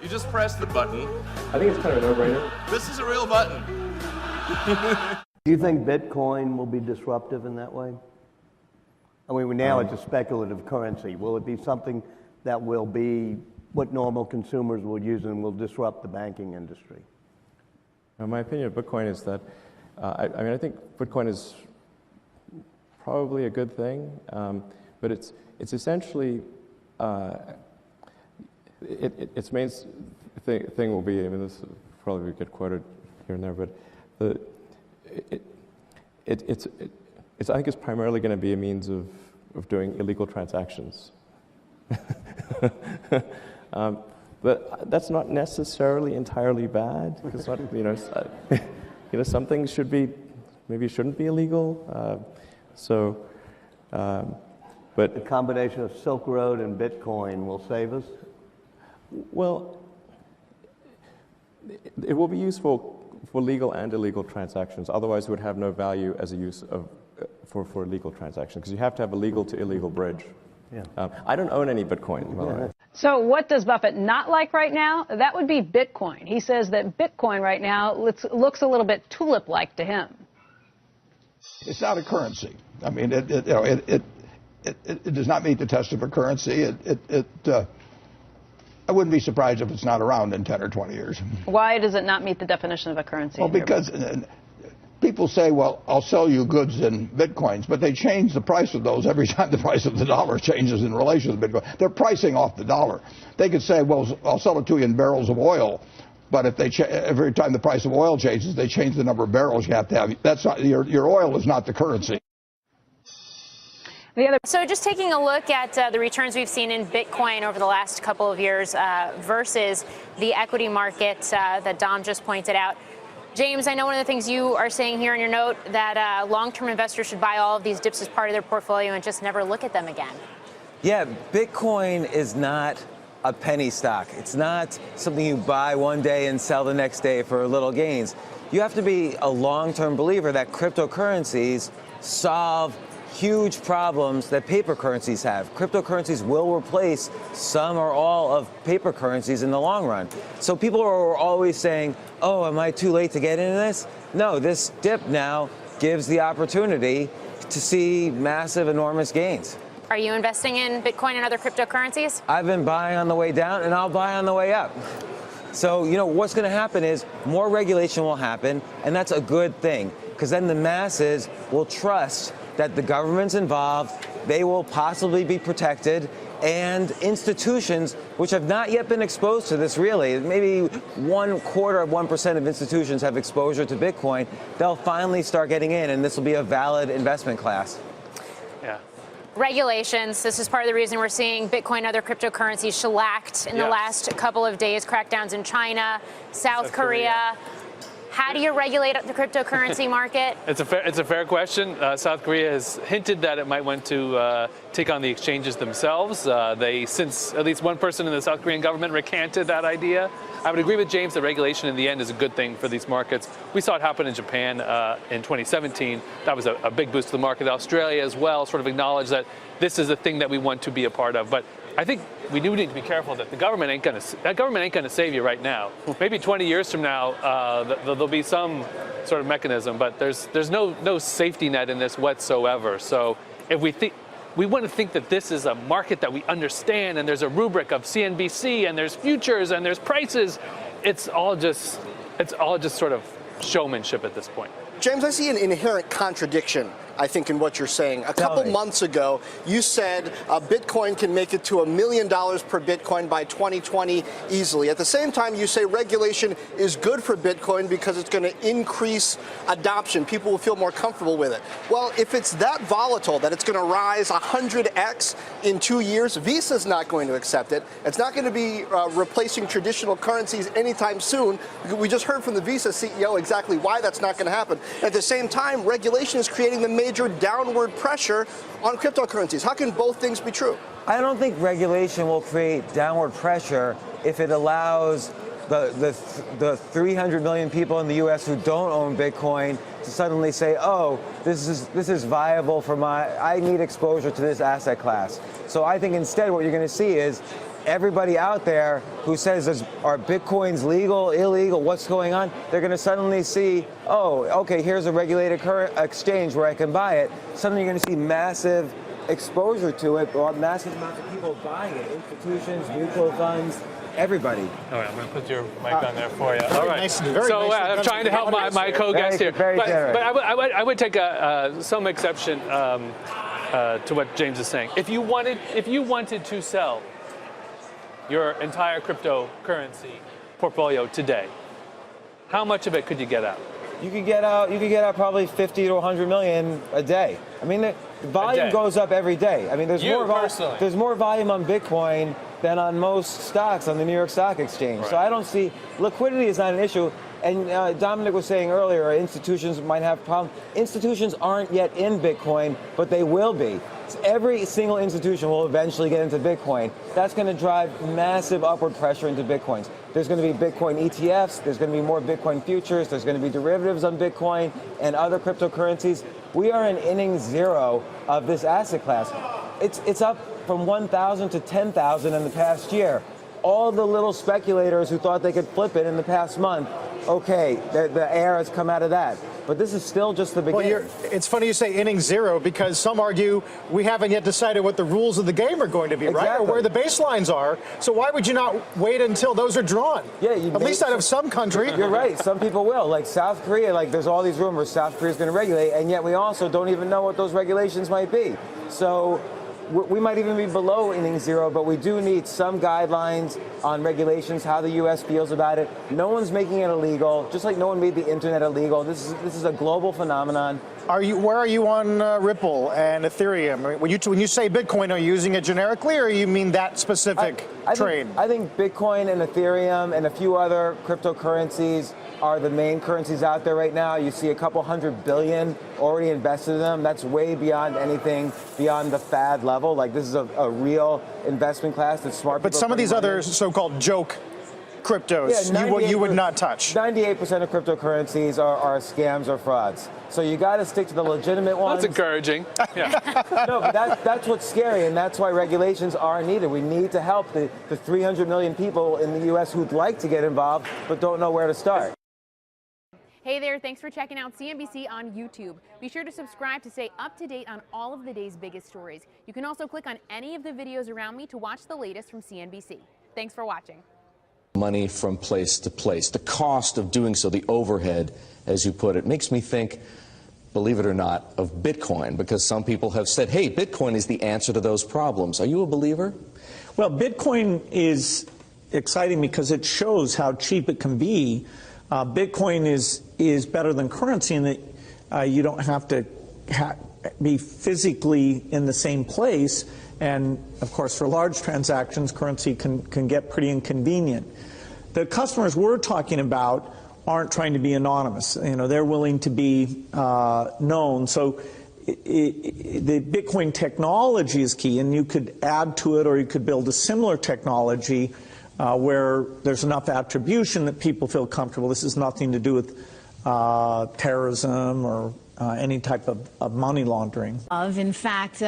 You just press the button. I think it's kind of a no-brainer. This is a real button. Do you think Bitcoin will be disruptive in that way? I mean, now it's a speculative currency. Will it be something that will be what normal consumers will use and will disrupt the banking industry? My opinion of Bitcoin is that, I think Bitcoin is probably a good thing, but it's essentially, its main thing will be, I mean, this will probably get quoted here and there, but I think it's primarily going to be a means of doing illegal transactions. But that's not necessarily entirely bad, because some things shouldn't be illegal. But the combination of Silk Road and Bitcoin will save us? Well, it will be useful for legal and illegal transactions. Otherwise, it would have no value as a use of for legal transactions, because you have to have a legal to illegal bridge. Yeah. I don't own any Bitcoin, by the way. So what does Buffett not like right now? That would be Bitcoin. He says that Bitcoin right now looks a little bit tulip-like to him. It's not a currency. I mean, it does not meet the test of a currency. I wouldn't be surprised if it's not around in 10 or 20 years. Why does it not meet the definition of a currency? Well, because people say, well, I'll sell you goods in Bitcoins, but they change the price of those every time the price of the dollar changes in relation to Bitcoin. They're pricing off the dollar. They could say, well, I'll sell it to you in barrels of oil, but if every time the price of oil changes, they change the number of barrels you have to have. That's not, your oil is not the currency. So just taking a look at the returns we've seen in Bitcoin over the last couple of years versus the equity market that Dom just pointed out. James, I know one of the things you are saying here in your note that long-term investors should buy all of these dips as part of their portfolio and just never look at them again. Yeah, Bitcoin is not a penny stock. It's not something you buy one day and sell the next day for little gains. You have to be a long-term believer that cryptocurrencies solve huge problems that paper currencies have. Cryptocurrencies will replace some or all of paper currencies in the long run. So people are always saying, oh, am I too late to get into this? No, this dip now gives the opportunity to see massive, enormous gains. Are you investing in Bitcoin and other cryptocurrencies? I've been buying on the way down, and I'll buy on the way up. So, what's going to happen is more regulation will happen, and that's a good thing, because then the masses will trust that the government's involved, they will possibly be protected, and institutions which have not yet been exposed to this really, maybe 0.25% of institutions have exposure to Bitcoin, they'll finally start getting in, and this will be a valid investment class. Yeah. Regulations. This is part of the reason we're seeing Bitcoin and other cryptocurrencies shellacked in the last couple of days. Crackdowns in China, South Korea. How do you regulate the cryptocurrency market? It's a fair question. South Korea has hinted that it might want to take on the exchanges themselves. Since at least one person in the South Korean government recanted that idea. I would agree with James that regulation in the end is a good thing for these markets. We saw it happen in Japan in 2017. That was a big boost to the market. Australia as well sort of acknowledged that this is a thing that we want to be a part of. But I think we do need to be careful that the government ain't gonna save you right now. Maybe 20 years from now, there'll be some sort of mechanism, but there's no safety net in this whatsoever. So if we want to think that this is a market that we understand, and there's a rubric of CNBC, and there's futures, and there's prices, it's all just sort of showmanship at this point. James, I see an inherent contradiction, I think, in what you're saying. A couple months ago, you said Bitcoin can make it to $1 million per Bitcoin by 2020 easily. At the same time, you say regulation is good for Bitcoin because it's going to increase adoption. People will feel more comfortable with it. Well, if it's that volatile that it's going to rise 100x in 2 years, Visa's not going to accept it. It's not going to be replacing traditional currencies anytime soon. We just heard from the Visa CEO exactly why that's not going to happen. At the same time, regulation is creating the major downward pressure on cryptocurrencies. How can both things be true? I don't think regulation will create downward pressure if it allows the 300 million people in the U.S. who don't own Bitcoin to suddenly say, oh, this is viable for I need exposure to this asset class. So I think instead what you're going to see is everybody out there who says, are Bitcoins legal, illegal, what's going on? They're going to suddenly see, oh, okay, here's a regulated exchange where I can buy it. Suddenly you're going to see massive exposure to it, or massive amounts of people buying it, institutions, mutual funds, everybody. All right, I'm going to put your mic on there for you. All right. Nice, So I'm trying to help my co-guest here. Very but I would take some exception to what James is saying. If you wanted to sell your entire cryptocurrency portfolio today, how much of it could you get out? You could get out probably 50 to 100 million a day. I mean, the volume goes up every day. I mean, there's more volume on Bitcoin than on most stocks on the New York Stock Exchange. Right. So I don't see, liquidity is not an issue. And Dominic was saying earlier, institutions might have problems. Institutions aren't yet in Bitcoin, but they will be. So every single institution will eventually get into Bitcoin. That's going to drive massive upward pressure into Bitcoins. There's going to be Bitcoin ETFs. There's going to be more Bitcoin futures. There's going to be derivatives on Bitcoin and other cryptocurrencies. We are in inning 0 of this asset class. It's up from 1,000 to 10,000 in the past year. All the little speculators who thought they could flip it in the past month, okay, the air has come out of that. But this is still just the beginning. Well, it's funny you say inning 0 because some argue we haven't yet decided what the rules of the game are going to be, exactly. right? Or where the baselines are. So why would you not wait until those are drawn? Yeah, at least out of some country. You're right. Some people will. Like South Korea, like there's all these rumors South Korea is going to regulate, and yet we also don't even know what those regulations might be. So we might even be below inning 0, but we do need some guidelines on regulations, how the U.S. feels about it. No one's making it illegal, just like no one made the internet illegal. This is a global phenomenon. Where are you on Ripple and Ethereum? I mean, when you say Bitcoin, are you using it generically, or you mean that specific trade? I think Bitcoin and Ethereum and a few other cryptocurrencies are the main currencies out there right now. You see a couple $100 billion already invested in them. That's way beyond anything beyond the fad level. Like, this is a real investment class that's smart. But some of these other so-called joke cryptos, you would not touch. 98% of cryptocurrencies are scams or frauds. So you got to stick to the legitimate ones. That's encouraging. Yeah. No, but that's what's scary, and that's why regulations are needed. We need to help the 300 million people in the U.S. who'd like to get involved but don't know where to start. Hey there, thanks for checking out CNBC on YouTube. Be sure to subscribe to stay up to date on all of the day's biggest stories. You can also click on any of the videos around me to watch the latest from CNBC. Thanks for watching. Money from place to place. The cost of doing so, the overhead, as you put it, makes me think, believe it or not, of Bitcoin, because some people have said, hey, Bitcoin is the answer to those problems. Are you a believer? Well, Bitcoin is exciting because it shows how cheap it can be. Bitcoin is better than currency in that you don't have to be physically in the same place. And, of course, for large transactions, currency can get pretty inconvenient. The customers we're talking about aren't trying to be anonymous. You know, they're willing to be known. So the Bitcoin technology is key, and you could add to it or you could build a similar technology where there's enough attribution that people feel comfortable. This has nothing to do with terrorism or any type of money laundering. In fact,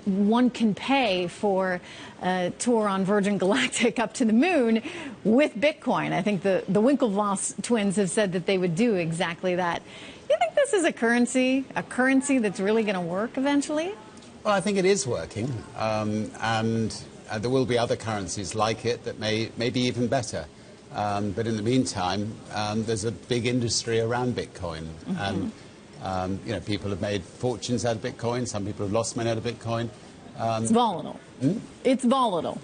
one can pay for a tour on Virgin Galactic up to the moon with Bitcoin. I think the Winklevoss twins have said that they would do exactly that. You think this is a currency that's really going to work eventually? Well, I think it is working, and there will be other currencies like it that may be even better. But in the meantime, there's a big industry around Bitcoin. And you know, people have made fortunes out of Bitcoin. Some people have lost money out of Bitcoin. It's volatile. It's volatile.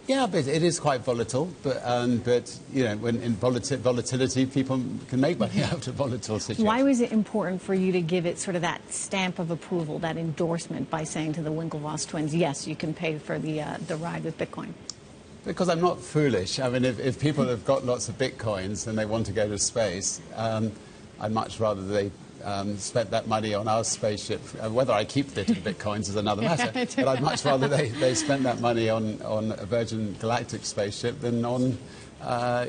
Yeah, but it is quite volatile. But you know, when in volatility, people can make money out of volatile situations. Why was it important for you to give it sort of that stamp of approval, that endorsement, by saying to the Winklevoss twins, yes, you can pay for the ride with Bitcoin? Because I'm not foolish. I mean, if people have got lots of Bitcoins and they want to go to space, I'd much rather they spent that money on our spaceship. Whether I keep it in Bitcoins is another matter. But I'd much rather they spent that money on a Virgin Galactic spaceship than on,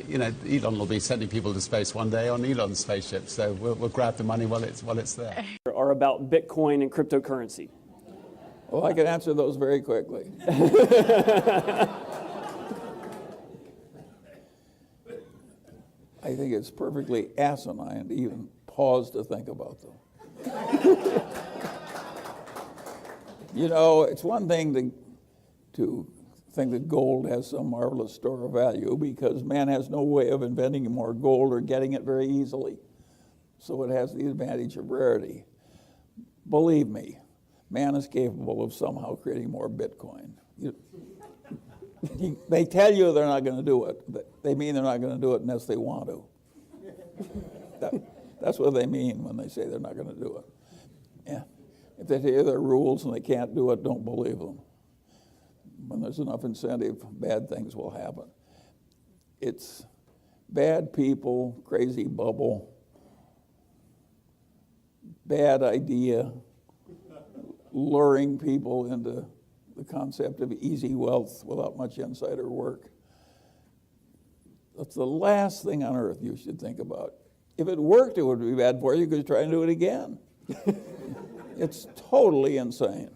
you know, Elon will be sending people to space one day on Elon's spaceship. So we'll grab the money while it's there. Are about Bitcoin and cryptocurrency. Well, I can answer those very quickly. I think it's perfectly asinine to even pause to think about them. You know, it's one thing to think that gold has some marvelous store of value because man has no way of inventing more gold or getting it very easily. So it has the advantage of rarity. Believe me, man is capable of somehow creating more Bitcoin. They tell you they're not going to do it. They mean they're not going to do it unless they want to. That's what they mean when they say they're not going to do it. Yeah. If they tell you there are rules and they can't do it, don't believe them. When there's enough incentive, bad things will happen. It's bad people, crazy bubble, bad idea, luring people into the concept of easy wealth without much insider work. That's the last thing on earth you should think about. If it worked, it would be bad for you because you try and do it again. It's totally insane.